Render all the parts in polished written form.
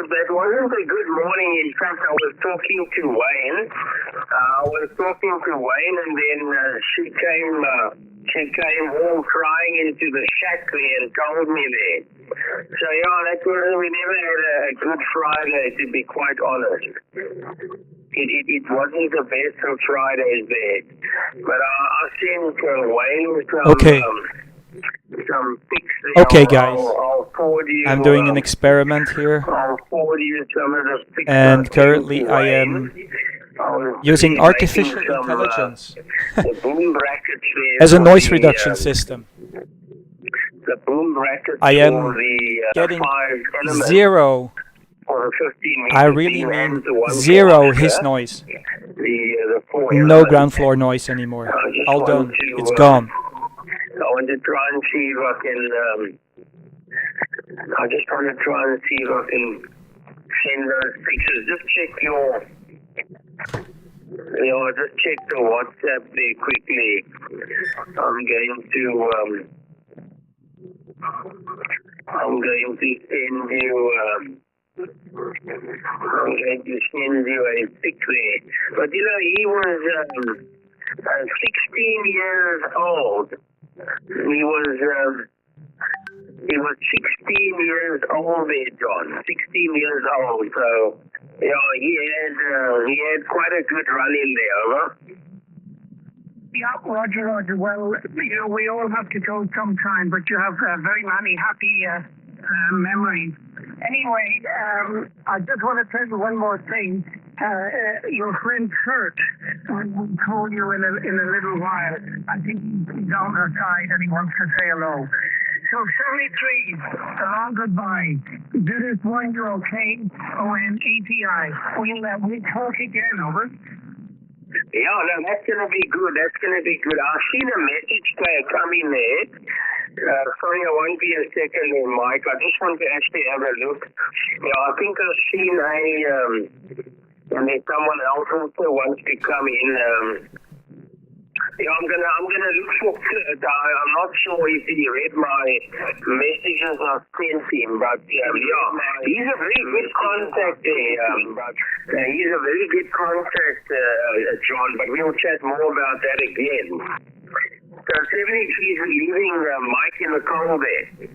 that wasn't a good morning. In fact, I was talking to Wayne. And then she came all crying into the shack there and told me there. So we never had a Good Friday, to be quite honest. It wasn't the best of Fridays there. But I sent Wayne some pics there. Okay, guys. I'll forward you, I'm doing an experiment here, I'll forward you some of the pictures. and currently I am using artificial intelligence the boom brackets there as a for noise the, reduction system. The boom brackets I am for the getting 5 elements zero, for the 15 I meters really beam and mean the 1 zero kilometer, his noise. the 4 No elements. ground floor noise anymore. I just All want done. to, It's gone. I want to try and see if I can. I just want to try and see if I can send those pictures. Just check just check the WhatsApp there quickly. I'm going to send you. I'm going to send you a pic there. But he was 16 years old. He was 16 years old there, John. 16 years old. So, he had quite a good run in there, over. Yeah, Roger. Well, we all have to go sometime, but you have very many happy memories. Anyway, I just want to tell you one more thing. Your friend Kurt will call you in a little while. I think he's on her side and he wants to say hello. So, 73, a long goodbye. Did it find you okay? ONATI. We'll talk again, over. Yeah, no, that's going to be good. I've seen a message come in there. Sorry, I won't be a second there, Mike. I just want to actually have a look. I think I've seen and then someone else also wants to come in. I'm gonna look for Kurt. I'm not sure if he read my messages I sent him, but he's a very good contact there. He's a very good contact, John. But we'll chat more about that again. So 73 is leaving Mike in the call there.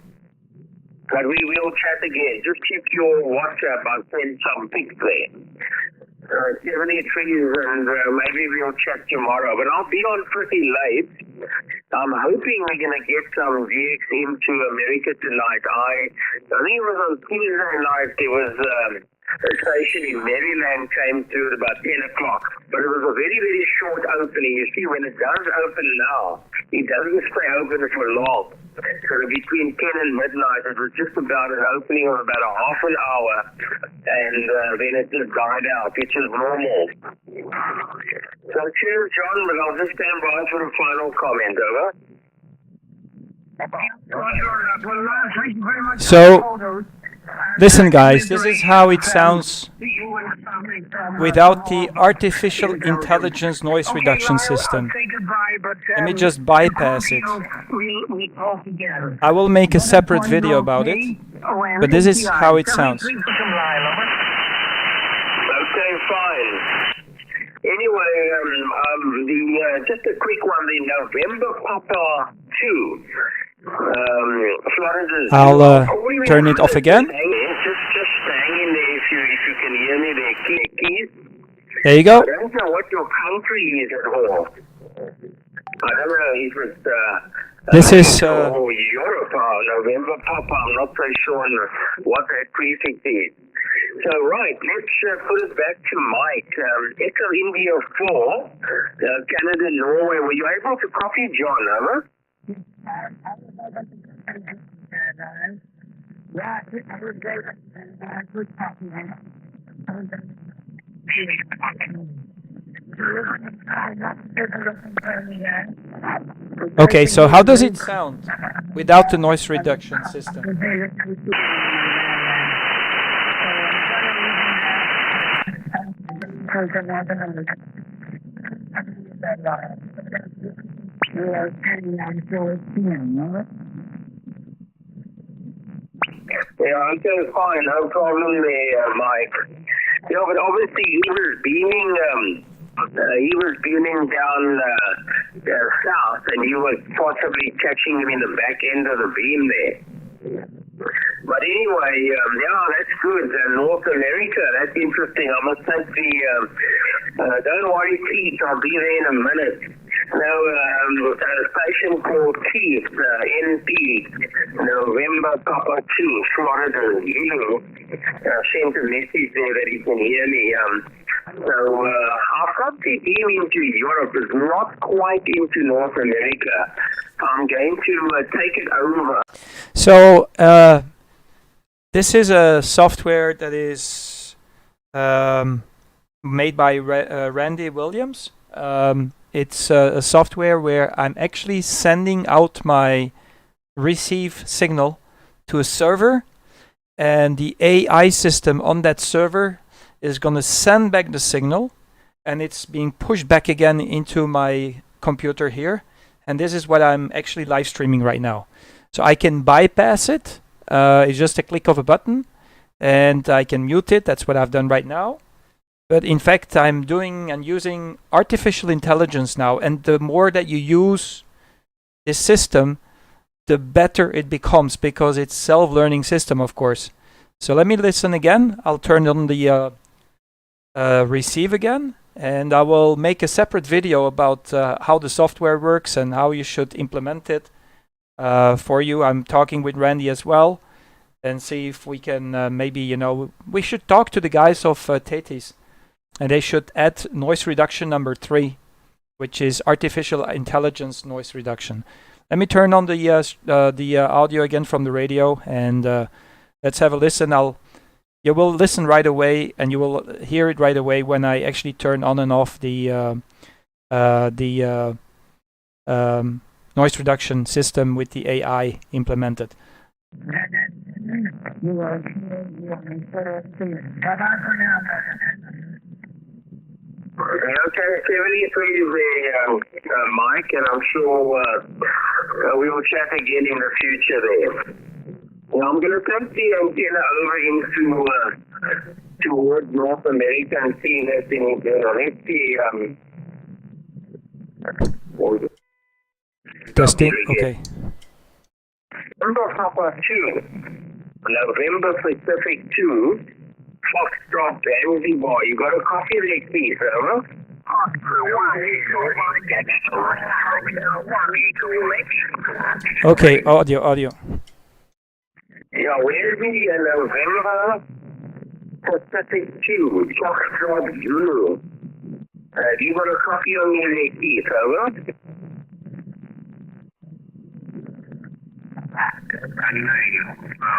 But we will chat again. Just check your WhatsApp. I'll send some pics there. 73 and maybe we'll chat tomorrow. But I'll be on pretty late. I'm hoping we're going to get some VXM to America tonight. I think it was on Tuesday night. There was a station in Maryland came through at about 10 o'clock. But it was a very, very short opening. You see, when it does open now, it doesn't stay open for long. So between 10 and midnight, it was just about an opening of about a half an hour, and then it just died out, which is normal. So cheers, John, but I'll just stand by for a final comment, over. Thank you very much. So, listen guys, this is how it sounds without the artificial intelligence noise reduction system. Let me just bypass it. I will make a separate video about it, but this is how it sounds. Okay, fine. Anyway, just a quick one, the November Papa 2. Florida's I'll turn it off again. Just hang in there if you can hear me there, Keith. There you go. I don't know what your country is at all. I don't know if it's This is Europe or November Papa. I'm not very sure what that prefix is. So, right, let's put it back to Mike. Echo India 4, Canada, Norway. Were you able to copy John, over? okay, so how does it sound without the noise reduction system? Yeah, okay, fine, no problem there, Mike. Yeah, but obviously he was beaming down south, and you were possibly catching him in the back end of the beam there. But anyway, yeah, that's good. North America, that's interesting. I must take don't worry, Keith, I'll be there in a minute. Now, a station called Keith, NP, November Papa 2, Florida, sent a message there that he can hear me. So, I've got the beam into Europe, it's not quite into North America. I'm going to take it over. So, this is a software that is made by Randy Williams. It's a software where I'm actually sending out my receive signal to a server, and the AI system on that server is going to send back the signal, and it's being pushed back again into my computer here. And this is what I'm actually live streaming right now. So I can bypass it. It's just a click of a button, and I can mute it. That's what I've done right now. But in fact, I'm doing and using artificial intelligence now. And the more that you use this system, the better it becomes, because it's self-learning system, of course. So let me listen again. I'll turn on the receive again, and I will make a separate video about how the software works and how you should implement it for you. I'm talking with Randy as well, and see if we can maybe, we should talk to the guys of Tetis, and they should add noise reduction number 3, which is artificial intelligence noise reduction. Let me turn on the audio again from the radio, and let's have a listen. You will listen right away, and you will hear it right away when I actually turn on and off the noise reduction system with the AI implemented. Okay, 73 is Mike, and I'm sure we will chat again in the future there. Well, I'm going to take the antenna over towards North America and see if there's any let's see. Testing, okay. November Papa 2, November Pacific 2, Foxtrot Bandy Boy. You got a copy of that, please, over? Okay, audio. Yeah, where's the November Pacific 2, Foxtrot Zulu? Do you got a copy on your there, please, over?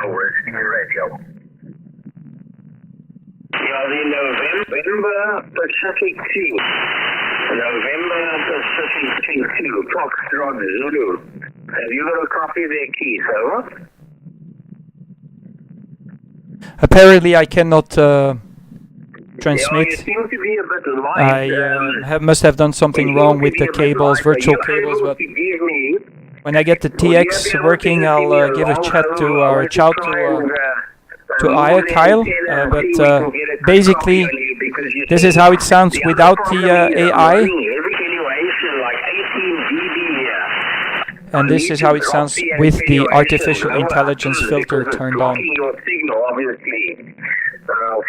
Where's your radio? Yeah, the November Pacific 2. November Pacific 2, Foxtrot Zulu. Have you got a copy of their keys, over? Apparently I cannot transmit. Yeah, you seem to be a bit light. I must have done something wrong with the cables, virtual cables, but when I get the TX working, I'll give a chat to Kyle. But basically, this is how it sounds without the AI, and this is how it sounds with the artificial intelligence filter turned on.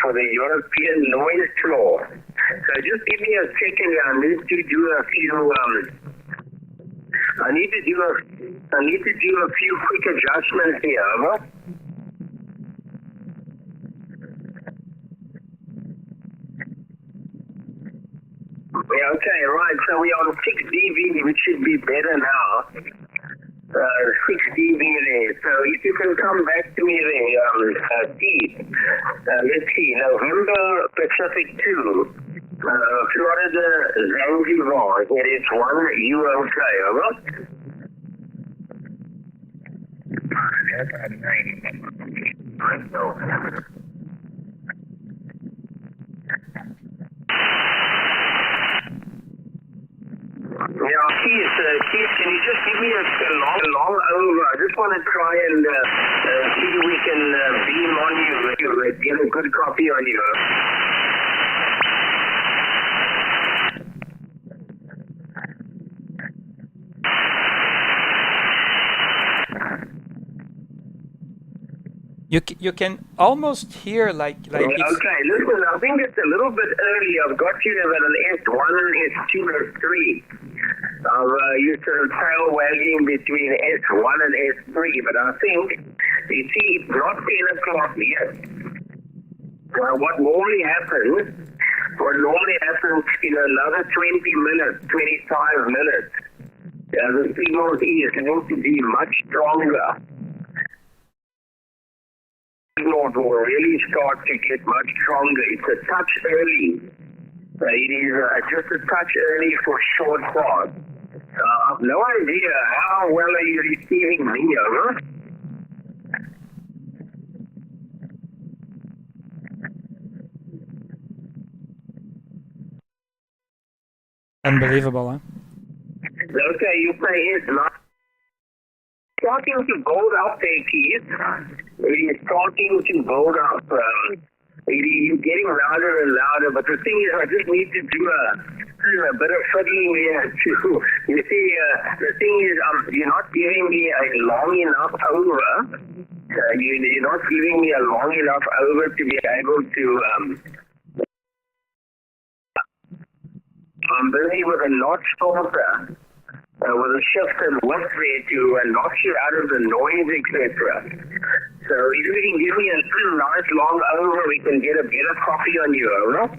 For the European noise floor. So just give me a second. I need to do a few quick adjustments here, over. Yeah, okay, right. So we're on 6 dB, which should be better now. 6 dB there. So if you can come back to me there, Steve. Let's see, November Pacific 2, Florida, Zanzibar. It is 1 UK, over. Yeah, Keith, can you just give me a long over? I just want to try and see if we can be copy on you. You can almost hear like it's... Okay, listen, I think it's a little bit early. I've got you at an S1, S2, or 3. You sort of tail wagging between S1 and S3, but I think, you see, it's not 10 o'clock yet. What normally happens in another 20 minutes, 25 minutes, the signal is going to be much stronger. Signal will really start to get much stronger. It's a touch early. It is just a touch early for short pause. I've no idea how well are you receiving me, over? Unbelievable, huh? Okay, you say it's not starting to build up their keys. It is starting to build up. You're getting louder and louder, but the thing is, I just need to do a bit of fiddling here too. You see, the thing is, you're not giving me a long enough over. You're not giving me a long enough over to be able to. I'm busy with a notch filter. With a shift and width there to knock you out of the noise, etc. So if you can give me a nice long over, we can get a better copy on you, over.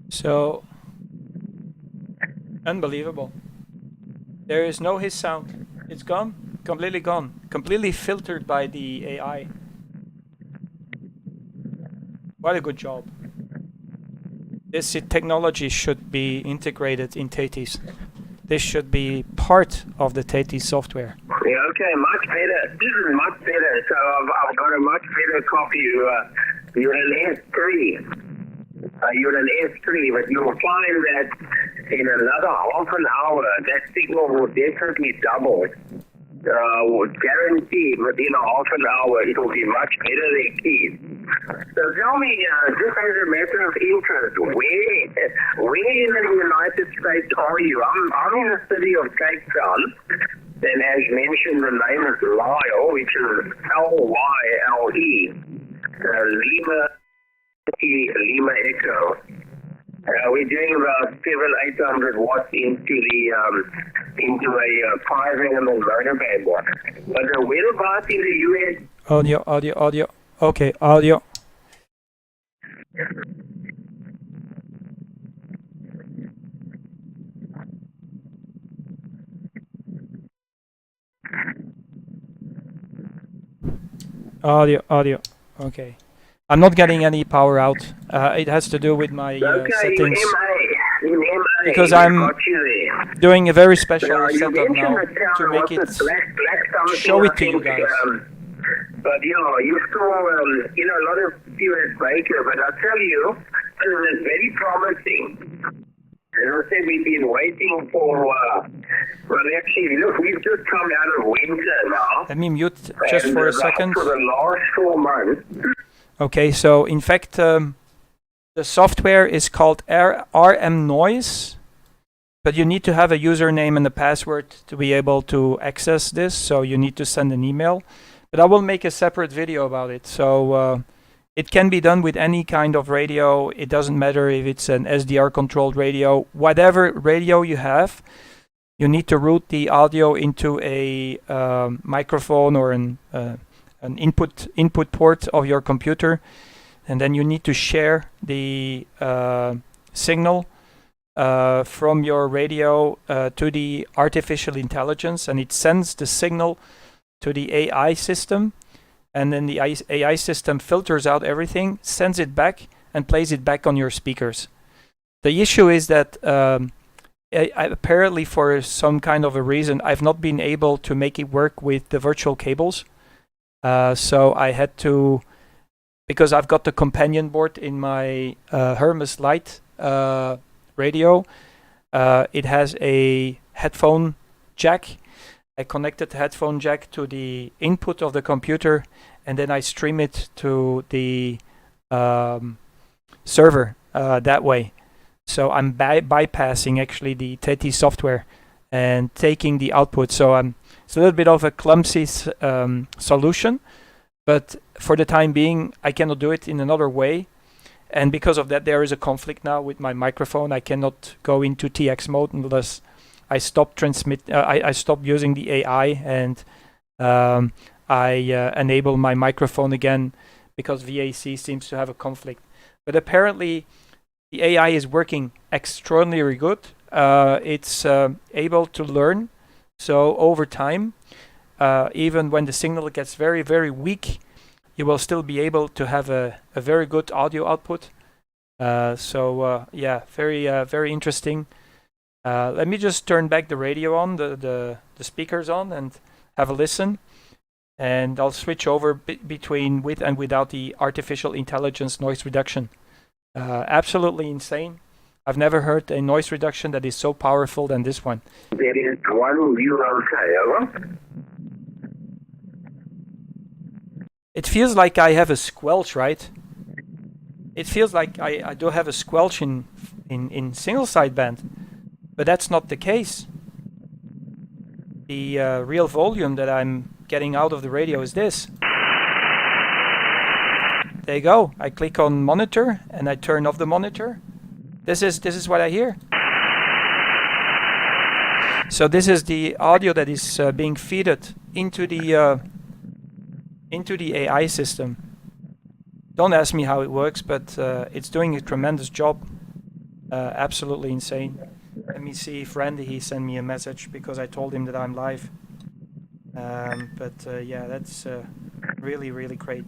So, unbelievable. There is no his sound. It's gone, completely filtered by the AI. What a good job. This technology should be integrated in Tetis. This should be part of the Tetis software. Yeah, okay, much better. This is much better. So I've got a much better copy. You're an S3. You're an S3, but you'll find that in another half an hour, that signal will definitely double. Guaranteed within a half an hour, it will be much better than keys. So tell me, just as a matter of interest, where in the United States are you? I'm in the city of Cape Town, and as mentioned, the name is Lyle, which is Lyle, Lima Echo. We're doing about 700-800 watts into a 5 element motor band one. But whereabouts in the US? Audio. Okay, audio. Audio. Okay. I'm not getting any power out. It has to do with my settings. Because I'm doing a very special setup now to make it show it to you guys. But you still, a lot of US baker, but I'll tell you, it's very promising. As I said, we've been waiting for, actually, look, we've just come out of winter now. Let me mute just for a second. For the last 4 months. Okay, so in fact, the software is called RM Noise, but you need to have a username and a password to be able to access this, so you need to send an email. But I will make a separate video about it. So it can be done with any kind of radio. It doesn't matter if it's an SDR controlled radio. Whatever radio you have, you need to route the audio into a microphone or an input port of your computer, and then you need to share the signal from your radio to the artificial intelligence, and it sends the signal to the AI system, and then the AI system filters out everything, sends it back, and plays it back on your speakers. The issue is that apparently for some kind of a reason, I've not been able to make it work with the virtual cables. So I had to, because I've got the companion board in my Hermes Lite radio. It has a headphone jack. I connected the headphone jack to the input of the computer, and then I stream it to the server that way. So I'm bypassing actually the TETI software and taking the output. So it's a little bit of a clumsy solution, but for the time being, I cannot do it in another way. And because of that, there is a conflict now with my microphone. I cannot go into TX mode unless I stop I stop using the AI and I enable my microphone again, because VAC seems to have a conflict. But apparently, the AI is working extraordinarily good. It's able to learn. So over time, even when the signal gets very, very weak, you will still be able to have a very good audio output. Yeah, very interesting. Let me just turn back the radio on, the speakers on, and have a listen. And I'll switch over between with and without the artificial intelligence noise reduction. Absolutely insane. I've never heard a noise reduction that is so powerful than this one. There is one view outside. It feels like I have a squelch, right? It feels like I do have a squelch in single sideband, but that's not the case. The real volume that I'm getting out of the radio is this. There you go. I click on monitor and I turn off the monitor. This is what I hear. So this is the audio that is being fed into the AI system. Don't ask me how it works, but it's doing a tremendous job. Absolutely insane. Let me see if Randy, he sent me a message because I told him that I'm live. Yeah, that's really, really great.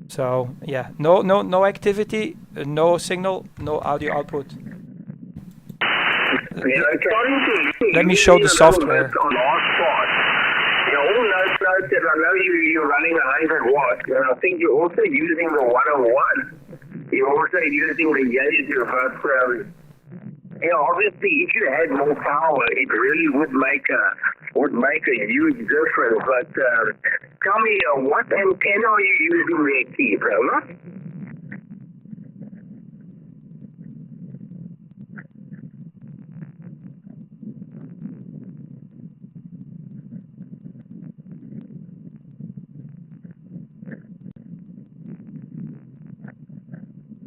So yeah, no activity, no signal, no audio output. Let me show the software. That I know you're running 100 watts, and I think you're also using the 101. You're also using the Yaesu, but obviously, if you had more power, it really would make a huge difference. But tell me, what antenna are you using there, Keith? Huh?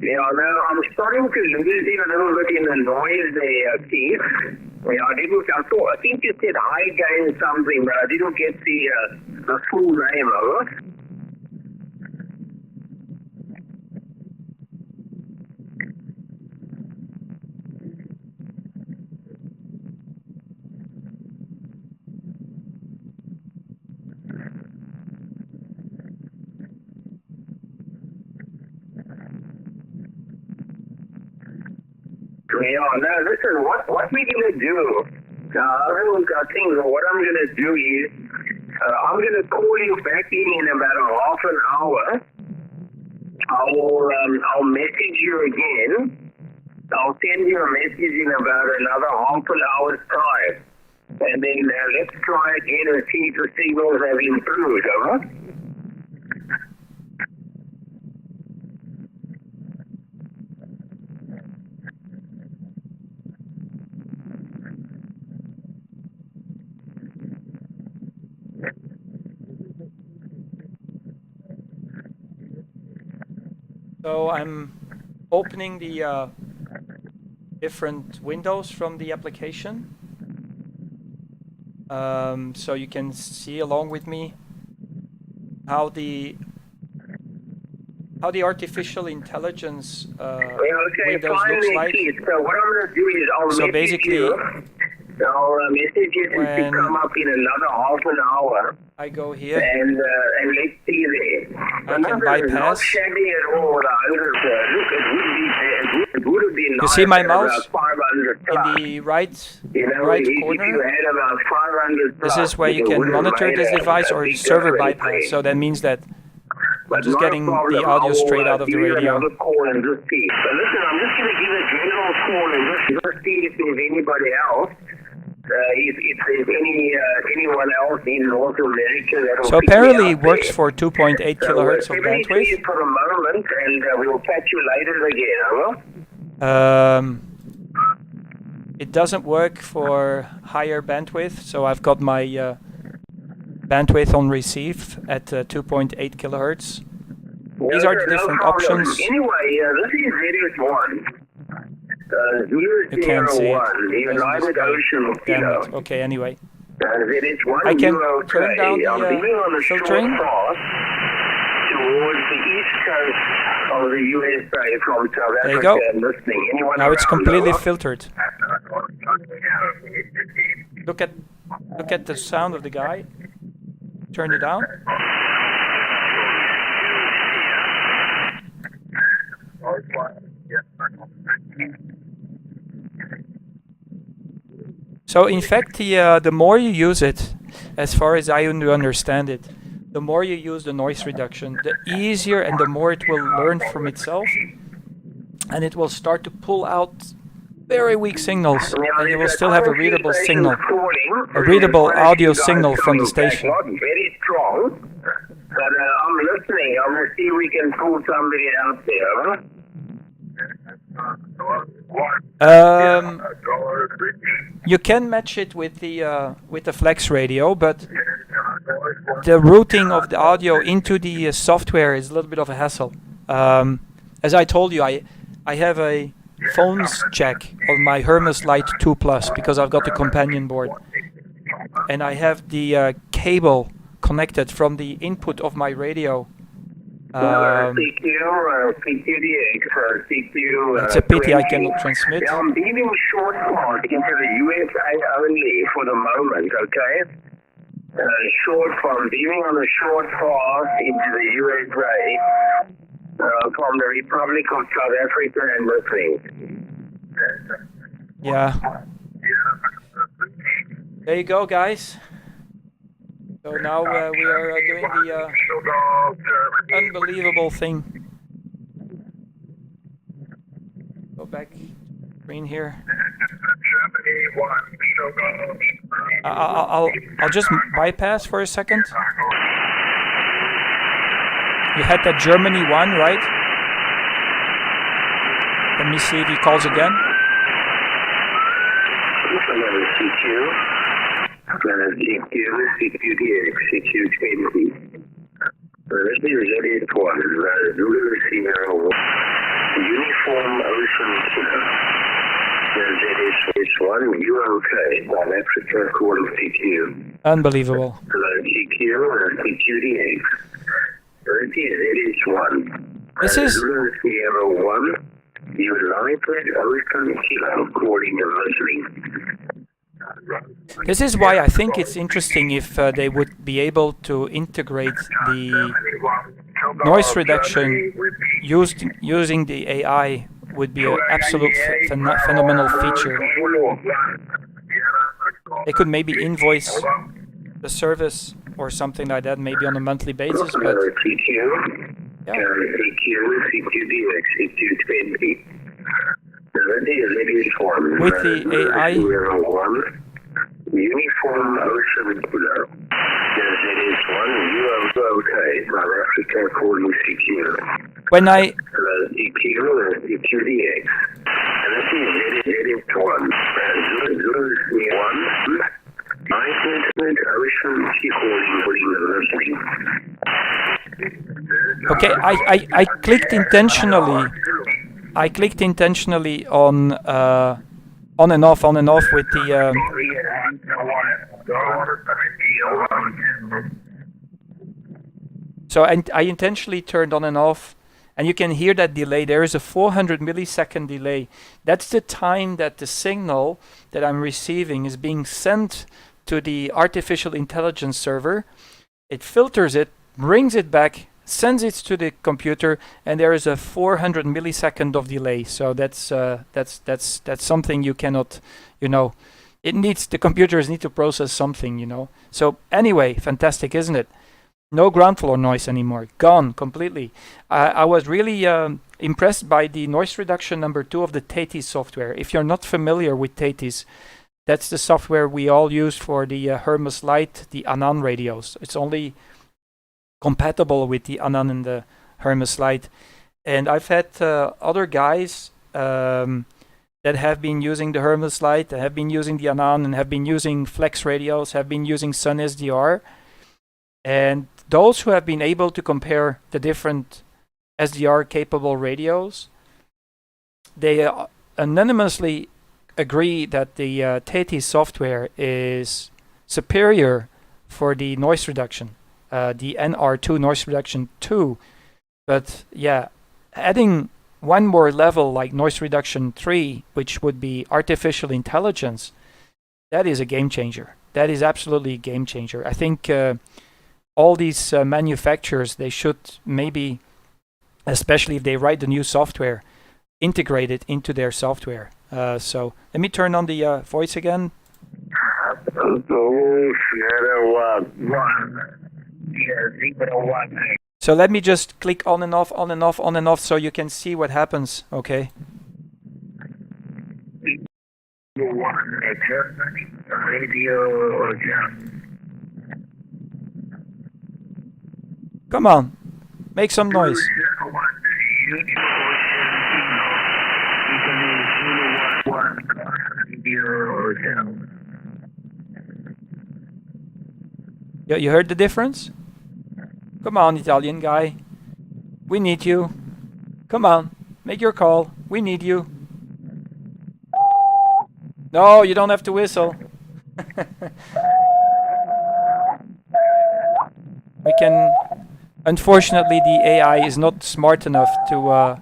Yeah, now I'm starting to lose it a little bit in the noise there, Keith. I think you said high gain something, but I didn't get the full name of it. Yeah, now listen, what we're going to do, I think what I'm going to do is, I'm going to call you back in about a half an hour. I'll message you again. I'll send you a message in about another half an hour's time. And then let's try again and see if the signals have improved, alright? So I'm opening the different windows from the application, so you can see along with me how the artificial intelligence windows looks like. So what I'm going to do is I'll message you. I'll message you to come up in another half an hour. I go here and let's see there. I can bypass. Not shabby at all. Look, it would have been you see my mouse? about 500 in the right You know, right if you corner, had about 500 this is where you can monitor this device or server bypass. So that means that I'm just getting the audio straight out of the radio. Another call and just see. So listen, I'm just going to give a general call and just see if there's anybody else. If there's anyone else in North America that So apparently it works for 2.8 kilohertz of bandwidth. For a moment, and we'll catch you later again, It doesn't work for higher bandwidth, so I've got my bandwidth on receive at 2.8 kilohertz. These are the different options. Anyway, this is Radius 1. You can't see it. The United Ocean Damn it. Okay, anyway. ZS1 I can turn down the filtering. Towards the east coast of the USA from South Africa. There you go. Listening. Now it's completely filtered. Look at the sound of the guy. Turn it down. So in fact, the more you use it, as far as I understand it, the more you use the noise reduction, the easier and the more it will learn from itself, and it will start to pull out very weak signals, and you will still have a readable signal, a readable audio signal from the station. Not very strong, but I'm listening. I'm going to see if we can pull somebody out there. You can match it with the flex radio, but the routing of the audio into the software is a little bit of a hassle. As I told you, I have a phones jack on my Hermes Lite 2 Plus because I've got the companion board, and I have the cable connected from the input of my radio. It's a pity I cannot transmit. I'm beaming short part into the USA only for the moment, okay? Short part, beaming on a short part into the USA from the Republic of South Africa and listening. Yeah. There you go, guys. So now we are doing the unbelievable thing. Go back screen here. I'll just bypass for a second. You had that Germany one, right? Let me see if he calls again. Uniform Ocean ZS1, you're okay. South Africa, according to CQ. Unbelievable. Hello, CQ, CQDX. ZS1. This is... Sierra 1, United Ocean Kilo, according to listening. This is why I think it's interesting if they would be able to integrate the noise reduction using the AI would be an absolute phenomenal feature. They could maybe invoice the service or something like that, maybe on a monthly basis, but yeah. With the AI, Uniform Ocean Kilo. ZS1, you're okay. South Africa, according to CQ. when I CQ, CQDX. And this is ZS1. Ocean okay, I clicked intentionally. I clicked intentionally on and off with the. So I intentionally turned on and off, and you can hear that delay. There is a 400 millisecond delay. That's the time that the signal that I'm receiving is being sent to the artificial intelligence server. It filters it, brings it back sends it to the computer, and there is a 400 millisecond of delay. So that's something you cannot, the computers need to process something. So anyway, fantastic, isn't it? No ground floor noise anymore, gone completely. I was really impressed by the noise reduction number 2 of the Thetis software. If you're not familiar with Thetis, that's the software we all use for the Hermes Lite, the Anan radios. It's only compatible with the Anan and the Hermes Lite. And I've had other guys that have been using the Hermes Lite, have been using the Anan, and have been using Flex radios, have been using Sun SDR. And those who have been able to compare the different SDR capable radios, they unanimously agree that the Thetis software is superior for the noise reduction, the NR2 noise reduction 2. But yeah, adding one more level like noise reduction 3, which would be artificial intelligence, that is a game changer. That is absolutely a game changer. I think all these manufacturers, they should maybe, especially if they write the new software, integrate it into their software. So let me turn on the voice again. So let me just click on and off, on and off, on and off, so you can see what happens. Okay. Come on, make some noise. You heard the difference? Come on, Italian guy. We need you. Come on, make your call. We need you. No, you don't have to whistle. We can... Unfortunately, the AI is not smart enough to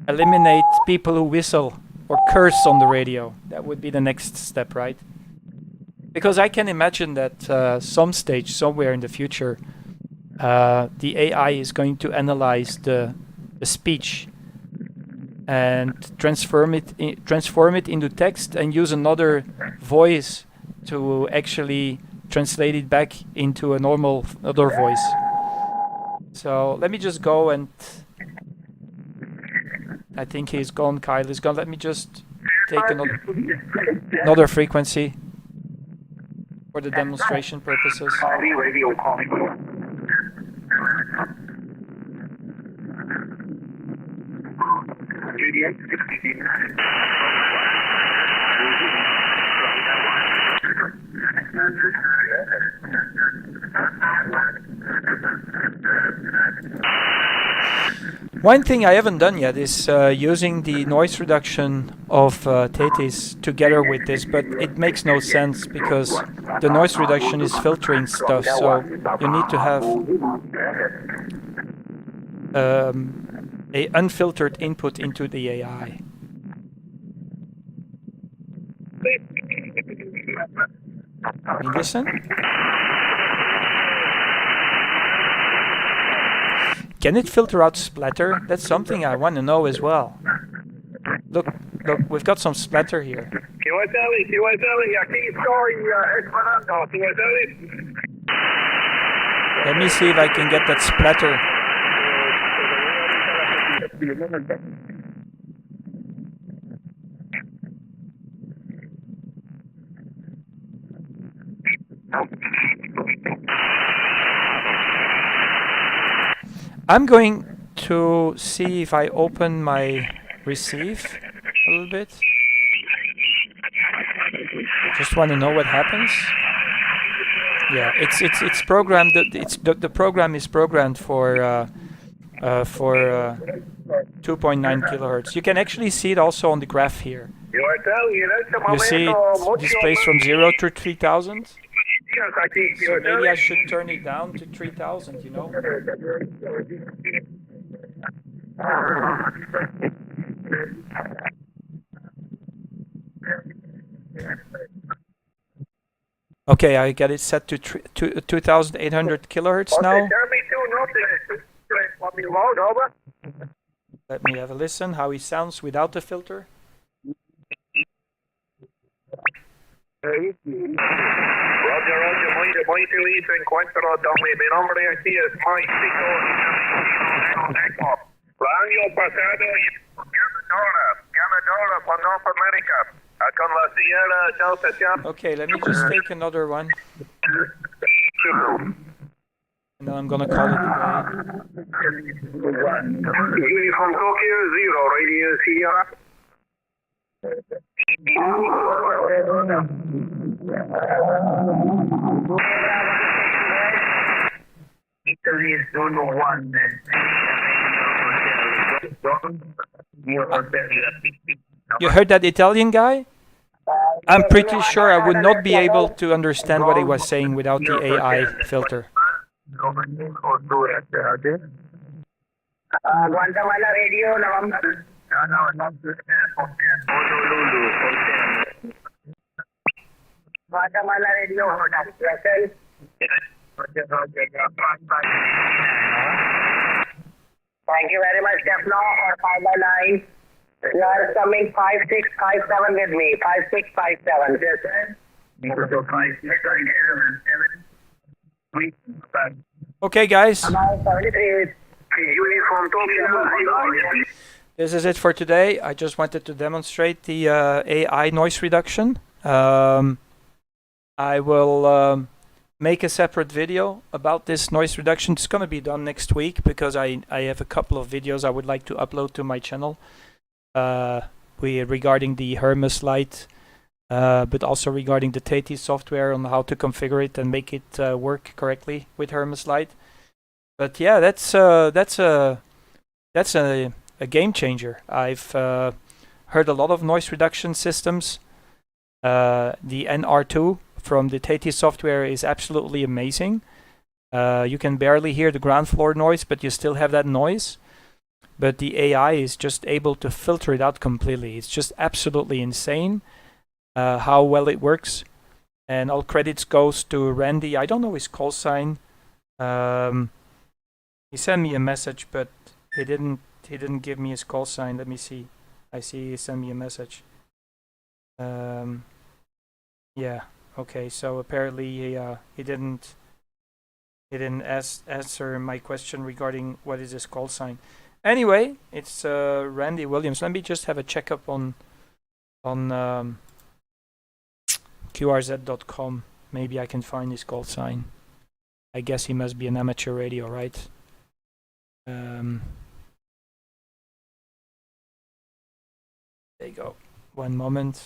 eliminate people who whistle or curse on the radio. That would be the next step, right? Because I can imagine that some stage, somewhere in the future, the AI is going to analyze the speech and transform it into text and use another voice to actually translate it back into a normal other voice. So let me just go, and I think he's gone. Kyle is gone. Let me just take another frequency for the demonstration purposes. One thing I haven't done yet is using the noise reduction of Thetis together with this, but it makes no sense because the noise reduction is filtering stuff, so you need to have a unfiltered input into the AI. You listen? Can it filter out splatter? That's something I want to know as well. Look, we've got some splatter here. Let me see if I can get that splatter. I'm going to see if I open my receive a little bit. Just want to know what happens. Yeah, it's programmed. The program is programmed for 2.9 kilohertz. You can actually see it also on the graph here. You see it displays from 0 to 3000. So maybe I should turn it down to 3000, you know? Okay, I got it set to 2800 kilohertz now. Let me have a listen how he sounds without the filter. Roger, muy feliz encuentro donde mi nombre aquí es Mike Pico y el año pasado ganadora por North America con la Sierra Delta. Okay, let me just take another one. And then I'm gonna call it a day. From Tokyo, 0, Radio Sierra. Italy is number 1. You heard that Italian guy? I'm pretty sure I would not be able to understand what he was saying without the AI filter. Guatemala Radio, November. Guatemala Radio, Russell. Thank you very much, Defno, or 5x9. You are coming 5657 with me. 5657. Yes, sir. Okay, guys. 73. This is it for today. I just wanted to demonstrate the AI noise reduction. I will make a separate video about this noise reduction. It's going to be done next week because I have a couple of videos I would like to upload to my channel regarding the Hermes light, but also regarding the TT software on how to configure it and make it work correctly with Hermes light. But yeah, that's a game changer. I've heard a lot of noise reduction systems. The NR2 from the TT software is absolutely amazing. You can barely hear the ground floor noise, but you still have that noise. But the AI is just able to filter it out completely. It's just absolutely insane how well it works. And all credits goes to Randy. I don't know his call sign. He sent me a message, but he didn't give me his call sign. Let me see. I see he sent me a message. Yeah. Okay. So apparently he didn't answer my question regarding what is his call sign. Anyway, it's Randy Williams. Let me just have a checkup on QRZ.com. Maybe I can find his call sign. I guess he must be an amateur radio, right? There you go. One moment.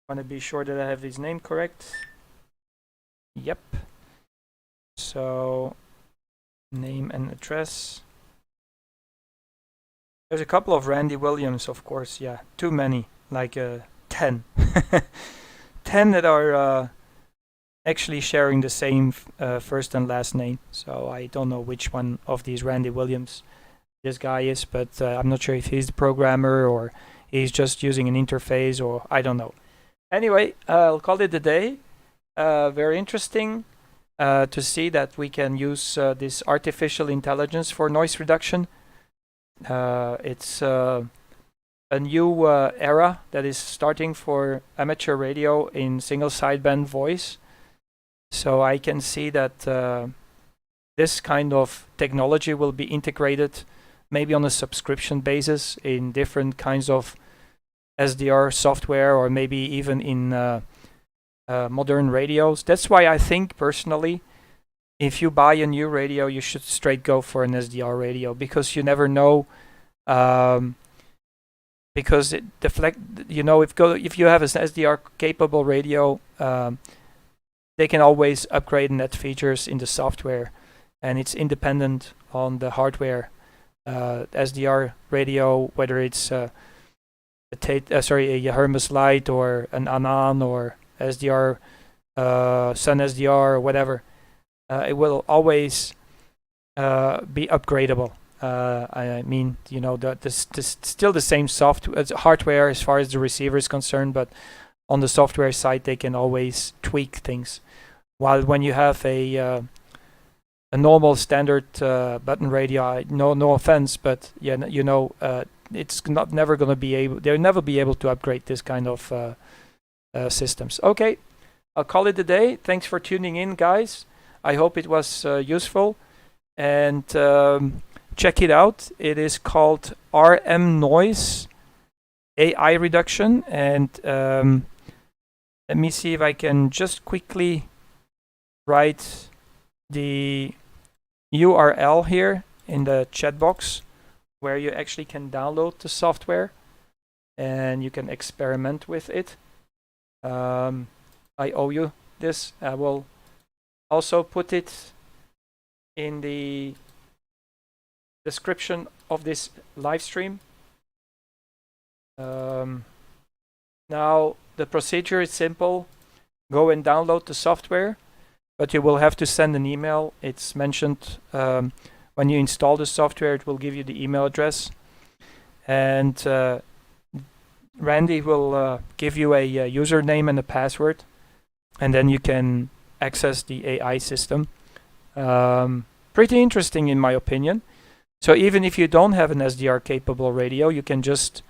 Want to be sure that I have his name correct. Yep. So, name and address. There's a couple of Randy Williams, of course. Yeah, too many. Like 10. 10 that are actually sharing the same first and last name. So I don't know which one of these Randy Williams this guy is, but I'm not sure if he's the programmer or he's just using an interface, or I don't know. Anyway, I'll call it a day. Very interesting to see that we can use this artificial intelligence for noise reduction. It's a new era that is starting for amateur radio in single sideband voice. So I can see that this kind of technology will be integrated maybe on a subscription basis in different kinds of SDR software, or maybe even in modern radios. That's why I think personally, if you buy a new radio, you should straight go for an SDR radio, because you never know. Because if you have an SDR capable radio, they can always upgrade net features in the software, and it's independent on the hardware. SDR radio, whether it's a Hermes Light or an Anan or SDR, Sun SDR or whatever, it will always be upgradable. I mean, still the same software, hardware as far as the receiver is concerned, but on the software side, they can always tweak things. While when you have a a normal standard button radio. No offense, but yeah, it's never going to be able. They'll never be able to upgrade this kind of systems. Okay, I'll call it a day. Thanks for tuning in, guys. I hope it was useful, and check it out. It is called RM Noise AI Reduction, and let me see if I can just quickly write the URL here in the chat box where you actually can download the software and you can experiment with it. I owe you this. I will also put it in the description of this live stream. Now the procedure is simple. Go and download the software, but you will have to send an email. It's mentioned when you install the software, it will give you the email address, and Randy will give you a username and a password, and then you can access the AI system. Pretty interesting in my opinion. So even if you don't have an SDR capable radio, you can just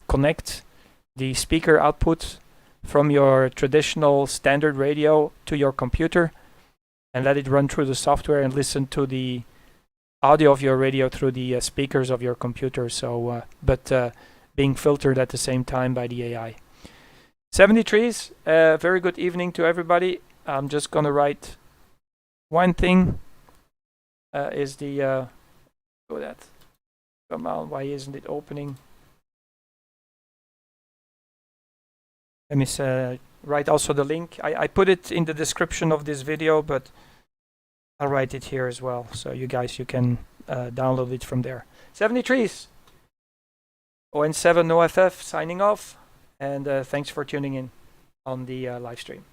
connect the speaker output from your traditional standard radio to your computer and let it run through the software and listen to the audio of your radio through the speakers of your computer. So, but being filtered at the same time by the AI. 73s, very good evening to everybody. I'm just gonna write one thing. Is the go that? Come on, why isn't it opening? Let me write also the link. I put it in the description of this video, but I'll write it here as well, so you guys you can download it from there. 73s. ON7 NoFF signing off, and thanks for tuning in on the live stream.